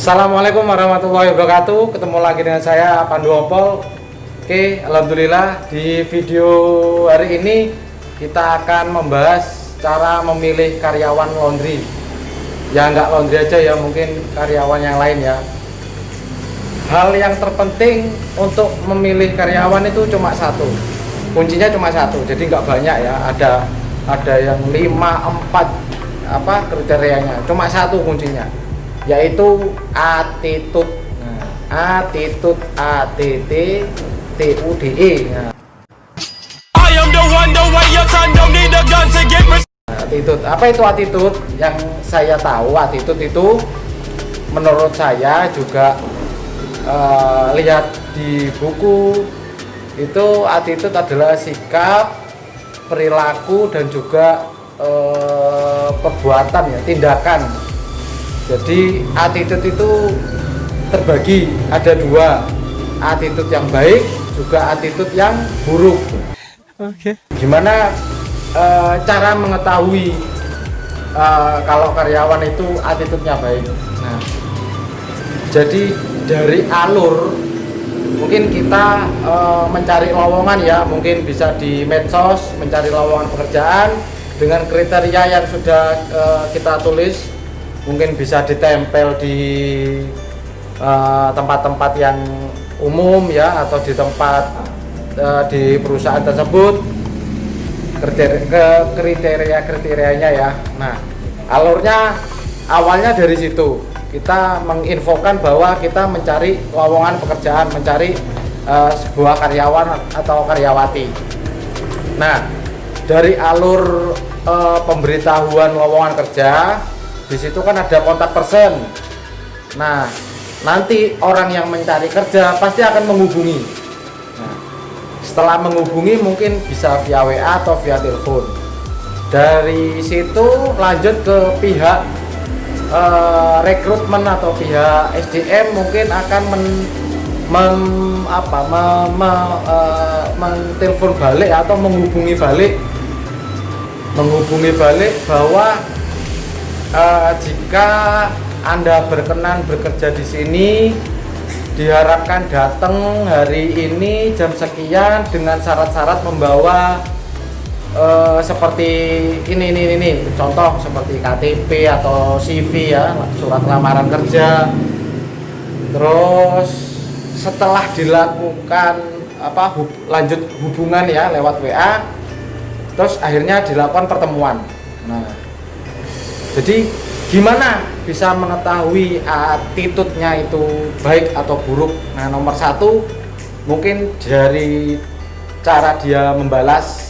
Assalamualaikum warahmatullahi wabarakatuh. Ketemu lagi dengan saya Pandu Opol. Oke, alhamdulillah di video hari ini kita akan membahas cara memilih karyawan laundry. Ya nggak laundry aja ya, mungkin karyawan yang lain ya. Hal yang terpenting untuk memilih karyawan itu cuma satu. Kuncinya cuma satu. Jadi nggak banyak ya. Ada yang 5, 4 kriterianya. Cuma satu kuncinya, yaitu attitude. Attitude, ATTTUDE. Attitude. Apa itu attitude? Yang saya tahu attitude itu menurut saya juga lihat di buku itu, attitude adalah sikap, perilaku dan juga perbuatan ya, tindakan. Jadi attitude itu terbagi, ada dua, attitude yang baik juga attitude yang buruk. Oke. Gimana cara mengetahui kalau karyawan itu attitude-nya baik? Nah, jadi dari alur mungkin kita mencari lowongan ya, mungkin bisa di medsos mencari lowongan pekerjaan dengan kriteria yang sudah kita tulis. Mungkin bisa ditempel di tempat-tempat yang umum ya, atau di tempat di perusahaan tersebut, kriteria-kriterianya ya. Nah, alurnya awalnya dari situ. Kita menginfokan bahwa kita mencari lowongan pekerjaan, mencari sebuah karyawan atau karyawati. Nah, dari alur pemberitahuan lowongan kerja, di situ kan ada kontak person. Nah, nanti orang yang mencari kerja pasti akan menghubungi. Nah, setelah menghubungi mungkin bisa via WA atau via telepon. Dari situ lanjut ke pihak rekrutmen atau pihak SDM, mungkin akan mentelepon balik atau menghubungi balik bahwa jika Anda berkenan bekerja di sini, diharapkan datang hari ini jam sekian dengan syarat-syarat membawa seperti ini, contoh seperti KTP atau CV ya, surat lamaran kerja. Terus setelah dilakukan lanjut hubungan ya lewat WA, terus akhirnya dilakukan pertemuan. Nah, jadi gimana bisa mengetahui attitude-nya itu baik atau buruk? Nah, nomor satu mungkin dari cara dia membalas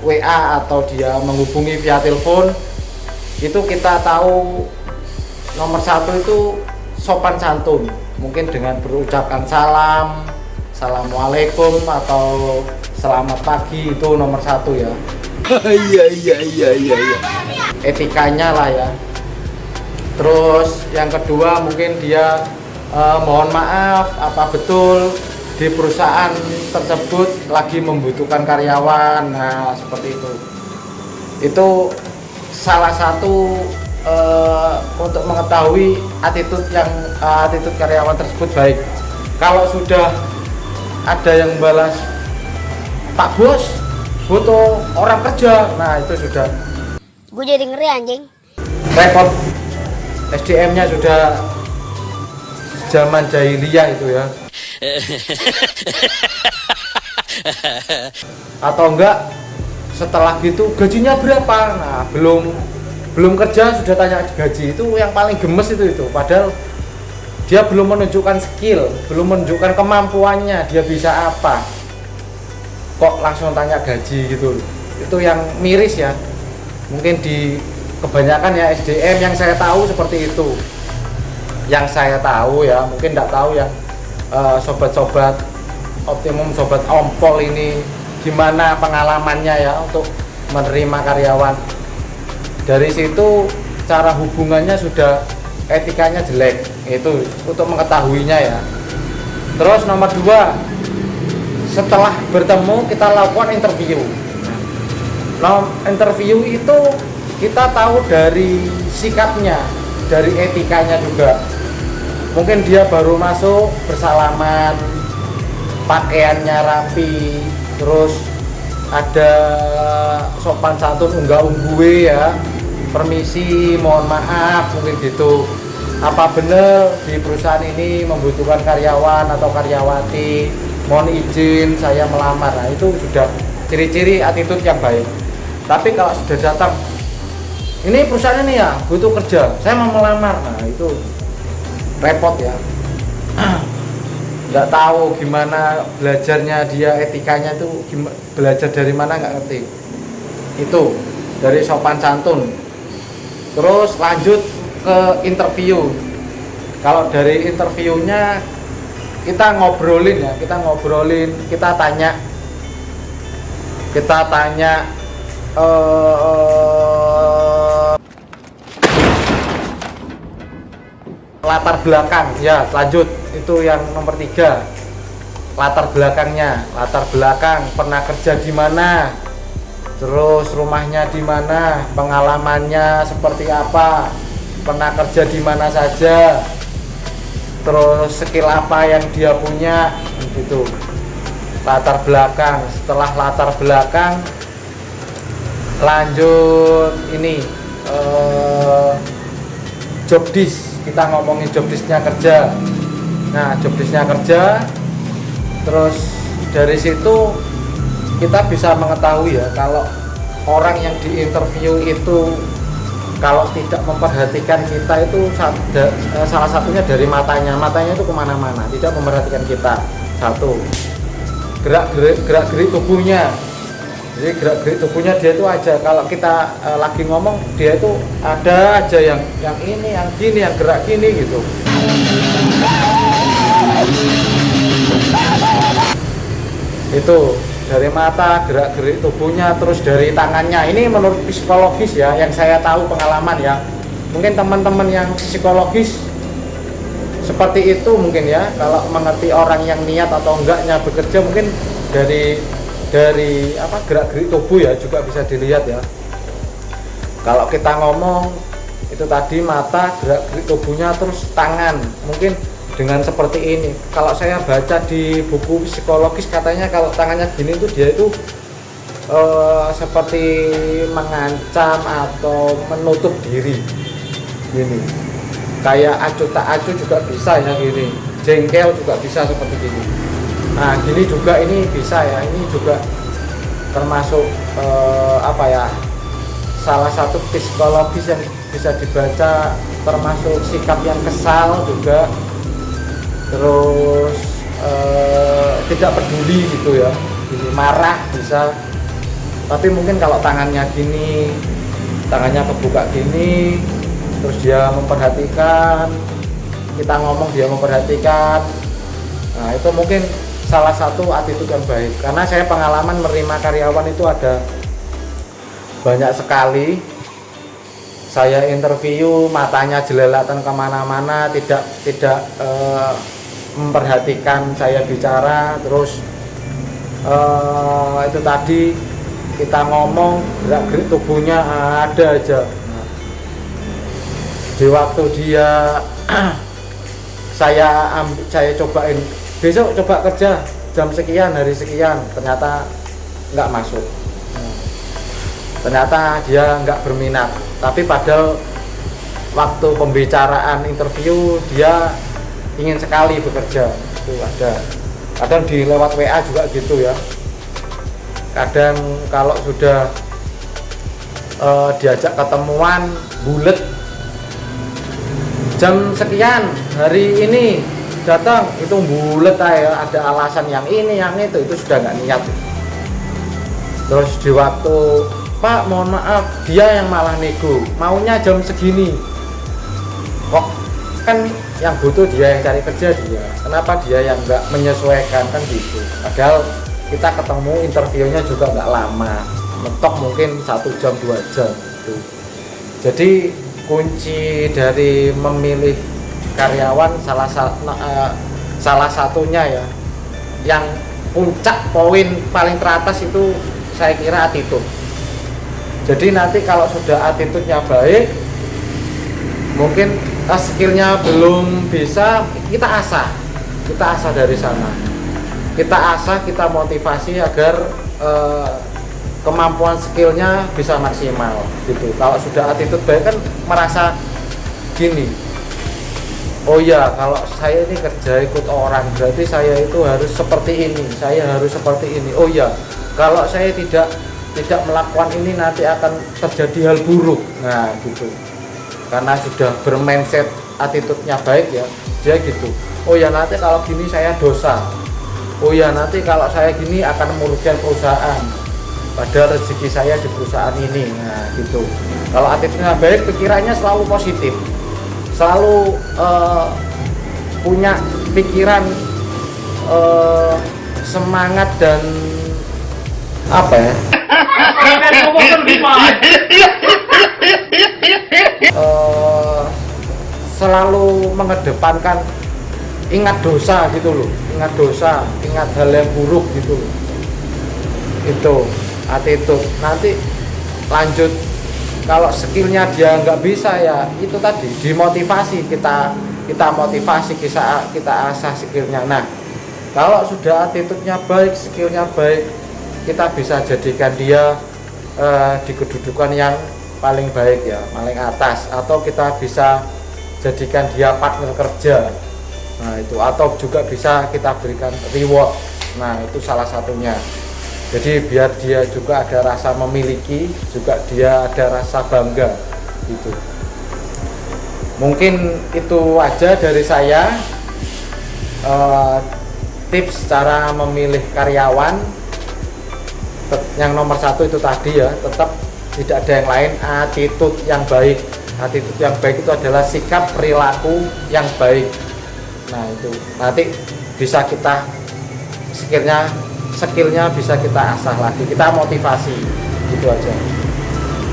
WA atau dia menghubungi via telepon. Itu kita tahu nomor satu itu sopan santun, mungkin dengan berucapkan salam, assalamualaikum atau selamat pagi, itu nomor satu ya. Iya. Etikanya lah ya. Terus yang kedua mungkin dia mohon maaf, apa betul di perusahaan tersebut lagi membutuhkan karyawan. Nah, seperti itu. Itu salah satu untuk mengetahui attitude karyawan tersebut baik. Kalau sudah ada yang balas, Pak Bos butuh orang kerja, nah itu sudah, gue jadi ngeri anjing, repot. SDM-nya sudah zaman jahiliyah itu ya. Atau enggak setelah gitu gajinya berapa? Nah, belum kerja sudah tanya gaji, itu yang paling gemes itu. Padahal dia belum menunjukkan skill, belum menunjukkan kemampuannya, dia bisa apa, kok langsung tanya gaji gitu. Itu yang miris ya. Mungkin di kebanyakan ya SDM yang saya tahu seperti itu. Yang saya tahu ya, mungkin enggak tahu yang sobat-sobat Optimum, sobat Ompol ini gimana pengalamannya ya untuk menerima karyawan. Dari situ cara hubungannya sudah etikanya jelek, itu untuk mengetahuinya ya. Terus nomor 2, setelah bertemu kita lakukan interview. Nah, interview itu kita tahu dari sikapnya, dari etikanya juga. Mungkin dia baru masuk bersalaman, pakaiannya rapi, terus ada sopan santun unggah-ungguhe ya, permisi, mohon maaf, mungkin gitu. Apa benar di perusahaan ini membutuhkan karyawan atau karyawati, mohon izin saya melamar. Nah itu sudah ciri-ciri attitude yang baik. Tapi kalau sudah datang, ini perusahaan ini ya butuh kerja, saya mau melamar, nah itu repot ya. Nggak tahu gimana belajarnya dia, etikanya itu belajar dari mana nggak ngerti. Itu dari sopan santun. Terus lanjut ke interview. Kalau dari interviewnya kita ngobrolin ya, kita tanya latar belakang ya. Lanjut, itu yang nomor 3, latar belakangnya. Latar belakang, pernah kerja di mana, terus rumahnya di mana, pengalamannya seperti apa, pernah kerja di mana saja, terus skill apa yang dia punya, gitu. Latar belakang. Setelah latar belakang, lanjut ini job disk. Kita ngomongin job disknya kerja. Nah, job disknya kerja, terus dari situ kita bisa mengetahui ya, kalau orang yang diinterview itu kalau tidak memperhatikan kita itu salah satunya dari matanya itu kemana-mana, tidak memperhatikan kita. Satu, gerak-gerik tubuhnya. Jadi gerak-gerik tubuhnya dia itu aja, kalau kita lagi ngomong dia itu ada aja yang ini, yang gini, yang gerak gini gitu. Itu dari mata, gerak-gerik tubuhnya, terus dari tangannya. Ini menurut psikologis ya, yang saya tahu pengalaman ya. Mungkin teman-teman yang psikologis seperti itu mungkin ya, kalau mengerti orang yang niat atau enggaknya bekerja, mungkin dari apa, gerak-gerik tubuh ya juga bisa dilihat ya. Kalau kita ngomong itu tadi mata, gerak-gerik tubuhnya, terus tangan. Mungkin dengan seperti ini. Kalau saya baca di buku psikologis katanya kalau tangannya gini tuh dia itu seperti mengancam atau menutup diri. Gini. Kayak acuh tak acuh juga bisa ya gini. Jengkel juga bisa seperti gini. Nah, gini juga ini bisa ya. Ini juga termasuk apa ya? Salah satu psikologis yang bisa dibaca, termasuk sikap yang kesal juga. Terus tidak peduli gitu ya. Gini, marah bisa. Tapi mungkin kalau tangannya gini, tangannya kebuka gini, terus dia memperhatikan, kita ngomong dia memperhatikan. Nah, itu mungkin salah satu attitude yang baik. Karena saya pengalaman menerima karyawan itu ada banyak sekali. Saya interview, matanya jelalatan kemana-mana, tidak memperhatikan saya bicara. Terus itu tadi kita ngomong, gerak-gerik tubuhnya ada aja. Nah, di waktu dia saya cobain, besok coba kerja jam sekian, hari sekian, ternyata nggak masuk. Ternyata dia nggak berminat. Tapi padahal waktu pembicaraan interview dia ingin sekali bekerja. Itu ada. Kadang di lewat WA juga gitu ya. Kadang kalau sudah diajak ketemuan bulet, jam sekian hari ini datang, itu bulet aja, ada alasan yang ini yang itu sudah nggak niat. Terus di waktu, Pak mohon maaf, dia yang malah nego, maunya jam segini, kok kan yang butuh dia, yang cari kerja dia, kenapa dia yang nggak menyesuaikan, kan gitu. Padahal kita ketemu interviewnya juga nggak lama, mentok mungkin 1 jam 2 jam gitu. Jadi kunci dari memilih karyawan salah satunya ya, yang puncak poin paling teratas itu saya kira attitude. Jadi nanti kalau sudah attitude-nya baik, Mungkin skillnya belum bisa, kita asah dari sana, kita asah, kita motivasi agar kemampuan skillnya bisa maksimal gitu. Kalau sudah attitude baik kan merasa gini, oh ya kalau saya ini kerja ikut orang berarti saya itu harus seperti ini, saya harus seperti ini. Oh ya kalau saya tidak melakukan ini nanti akan terjadi hal buruk. Nah gitu, karena sudah bermindset attitude-nya baik ya, dia gitu. Oh ya nanti kalau gini saya dosa, oh ya nanti kalau saya gini akan merugikan perusahaan, padahal rezeki saya di perusahaan ini. Nah gitu, kalau attitude-nya baik, pikirannya selalu positif, selalu punya pikiran semangat dan apa ya, selalu mengedepankan ingat dosa gitu loh, ingat dosa, ingat hal yang buruk gitu loh. Itu attitude. Nanti lanjut, kalau skillnya dia nggak bisa ya itu tadi, dimotivasi, kita motivasi, kita asah skillnya. Nah kalau sudah attitude-nya baik, skillnya baik, kita bisa jadikan dia di kedudukan yang paling baik ya, paling atas, atau kita bisa jadikan dia partner kerja. Nah itu, atau juga bisa kita berikan reward. Nah itu salah satunya. Jadi biar dia juga ada rasa memiliki, juga dia ada rasa bangga gitu. Mungkin itu aja dari saya, tips cara memilih karyawan. Yang nomor satu itu tadi ya, tetap tidak ada yang lain, attitude yang baik. Attitude yang baik itu adalah sikap perilaku yang baik. Nah itu nanti bisa kita skillnya bisa kita asah lagi, kita motivasi, gitu aja.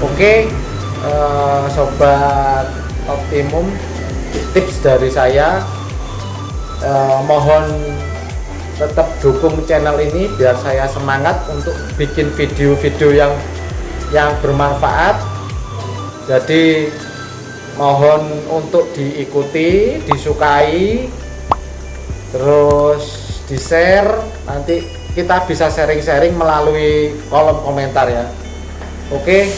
Oke, sobat optimum, tips dari saya, mohon tetap dukung channel ini biar saya semangat untuk bikin video-video yang bermanfaat. Jadi mohon untuk diikuti, disukai, terus di-share. Nanti kita bisa sharing-sharing melalui kolom komentar ya. Oke,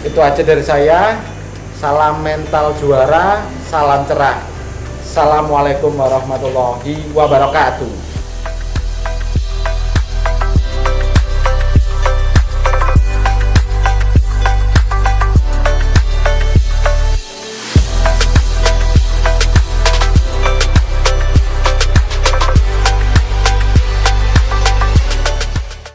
itu aja dari saya. Salam mental juara, salam cerah. Assalamualaikum warahmatullahi wabarakatuh.